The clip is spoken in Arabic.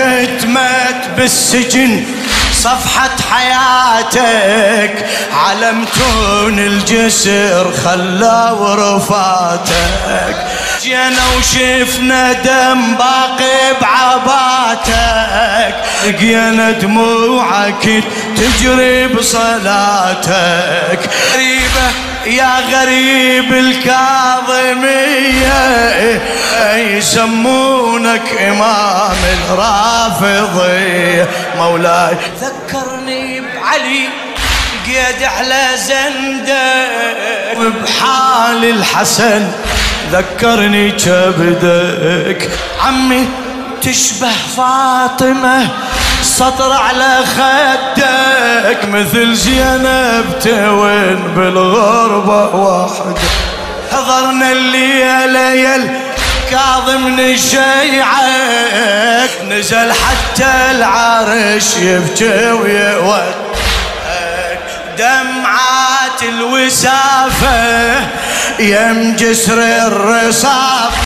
ختمت بالسجن صفحة حياتك، علمتون الجسر خلوا رفاتك. جينا وشفنا دم باقي بعباتك، لقينا دموعك تجري بصلاتك. غريبة يا غريب الكاظمية، يسمونك إمام الرافضية. مولاي ذكرني بعلي قيد على زندك، وبحال الحسن ذكرني كبدك. عمي تشبه فاطمة سطر على خدك، مثل زينب توين بالغربة وحدك. حضرنا الليل كاظم نشيعك، نزل حتى العرش يبكي ويودك. دمعات الوسافة يم جسر الرصاف،